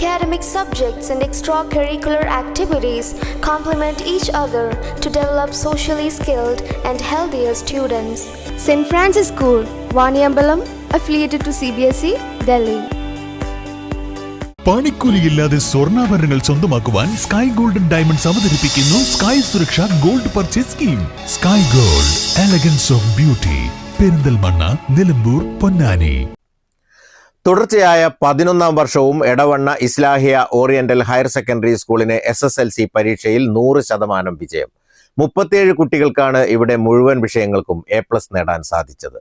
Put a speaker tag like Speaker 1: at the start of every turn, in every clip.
Speaker 1: Academic subjects and extracurricular activities complement each other to develop socially skilled and healthier students. St. Francis School, Vaniyambalam, affiliated to CBSE, Delhi.
Speaker 2: പണിക്കൂലിയില്ലാതെ സ്വർണ്ണാഭരണങ്ങൾ സ്വന്തമാക്കുവാൻ sky golden diamonds അവതരിപ്പിക്കുന്നു sky സുരക്ഷ gold purchase scheme. Sky gold, elegance of beauty, Perinthalmanna, Nilambur, Ponnani.
Speaker 3: തുടർച്ചയായ 11ാം വർഷവും Edavanna Islahiya oriental higher secondary സ്കൂളിന് SSLC പരീക്ഷയിൽ 100% വിജയം. 37 കുട്ടികൾക്കാണ് ഇവിടെ മുഴുവൻ വിഷയങ്ങൾക്കും A+ നേടാൻ സാധിച്ചത്.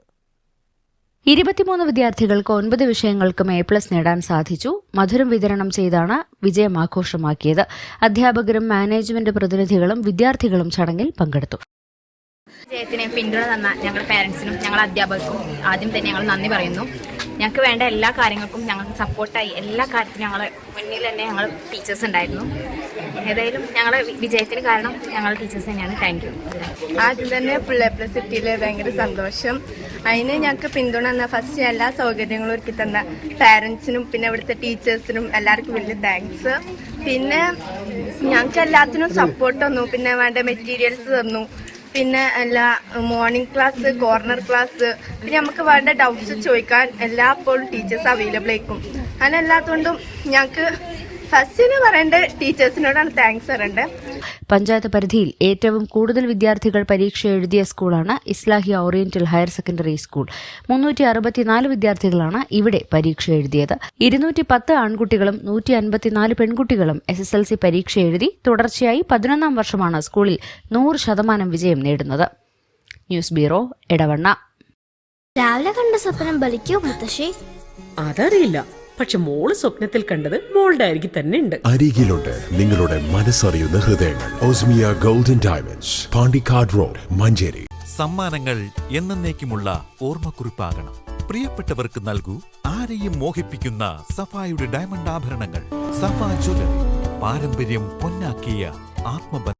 Speaker 4: 23 വിദ്യാർത്ഥികൾക്ക് 9 വിഷയങ്ങൾക്കും A+ നേടാൻ സാധിച്ചു. മധുരം വിതരണം ചെയ്താണ് വിജയം ആഘോഷമാക്കിയത്. അധ്യാപകരും മാനേജ്മെന്റ് പ്രതിനിധികളും വിദ്യാർത്ഥികളും ചടങ്ങിൽ പങ്കെടുത്തു.
Speaker 5: വിജയത്തിന് പിന്തുണ തന്ന ഞങ്ങളുടെ പാരൻസിനും ഞങ്ങളുടെ അധ്യാപകർക്കും ആദ്യം തന്നെ ഞങ്ങൾ നന്ദി പറയുന്നു. ഞങ്ങൾക്ക് വേണ്ട എല്ലാ കാര്യങ്ങൾക്കും ഞങ്ങൾക്ക് സപ്പോർട്ടായി എല്ലാ കാര്യത്തിനും ഞങ്ങൾ മുന്നിൽ തന്നെ ഞങ്ങൾ ടീച്ചേഴ്സ് ഉണ്ടായിരുന്നു. ഏതായാലും ഞങ്ങളുടെ വിജയത്തിന് കാരണം ഞങ്ങളുടെ ടീച്ചേഴ്സ് തന്നെയാണ്. Thank you.
Speaker 6: ആദ്യം തന്നെ ഫുൾ A+ കിട്ടിയതിൽ ഭയങ്കര സന്തോഷം. അതിന് ഞങ്ങൾക്ക് പിന്തുണ തന്ന ഫസ്റ്റ് എല്ലാ സൗകര്യങ്ങളും ഒരുക്കി തന്ന പാരൻസിനും പിന്നെ ഇവിടുത്തെ ടീച്ചേഴ്സിനും എല്ലാവർക്കും വലിയ താങ്ക്സ്. പിന്നെ ഞങ്ങൾക്ക് എല്ലാത്തിനും സപ്പോർട്ട് തന്നു. പിന്നെ വേണ്ട മെറ്റീരിയൽസ് തന്നു. പിന്നെ എല്ലാ മോർണിംഗ് ക്ലാസ്, കോർണർ ക്ലാസ്, പിന്നെ നമുക്ക് വേണ്ട ഡൗട്ട്സ് ചോദിക്കാൻ എല്ലാപ്പോഴും ടീച്ചേഴ്സ് അവൈലബിൾ ആയിരിക്കും. അങ്ങനെ എല്ലാത്തുകൊണ്ടും ഞങ്ങൾക്ക് ഫസ്റ്റിന് പറയേണ്ട ടീച്ചേഴ്സിനോടാണ് താങ്ക്സ് പറയേണ്ടത്.
Speaker 4: പഞ്ചായത്ത് പരിധിയിൽ ഏറ്റവും കൂടുതൽ വിദ്യാർത്ഥികൾ പരീക്ഷ എഴുതിയ സ്കൂളാണ് Islahiya oriental higher secondary school. 364 വിദ്യാർത്ഥികളാണ് ഇവിടെ പരീക്ഷ എഴുതിയത്. 210 ആൺകുട്ടികളും 154 പെൺകുട്ടികളും SSLC പരീക്ഷ എഴുതി. തുടർച്ചയായി 11ാം വർഷമാണ് സ്കൂളിൽ 100% വിജയം നേടുന്നത്. News bureau, Edavanna.
Speaker 7: രാവിലെ കണ്ട സ്വപ്നം ബലിക്കോ മുത്തശ്ശി?
Speaker 8: അതറിയില്ല, പക്ഷെ മോള് സ്വപ്നത്തിൽ കണ്ടത് മോളുടെ അരികിൽ തന്നെ ഉണ്ട്.
Speaker 9: അരികിലുണ്ട് നിങ്ങളുടെ മനസ്സറിയുന്ന ഹൃദയങ്ങൾ. Osmia golden diamonds, Pandikkad road, Manjeri.
Speaker 10: സമ്മാനങ്ങൾ എന്നേക്കുമുള്ള ഓർമ്മക്കുറിപ്പാകണം. പ്രിയപ്പെട്ടവർക്ക് നൽകൂ ആരെയും മോഹിപ്പിക്കുന്ന സഫായുടെ ഡയമണ്ട് ആഭരണങ്ങൾ. സഫ ജ്വല്ലറി, പാരമ്പര്യം പൊന്നാക്കിയ ആത്മബന്ധം.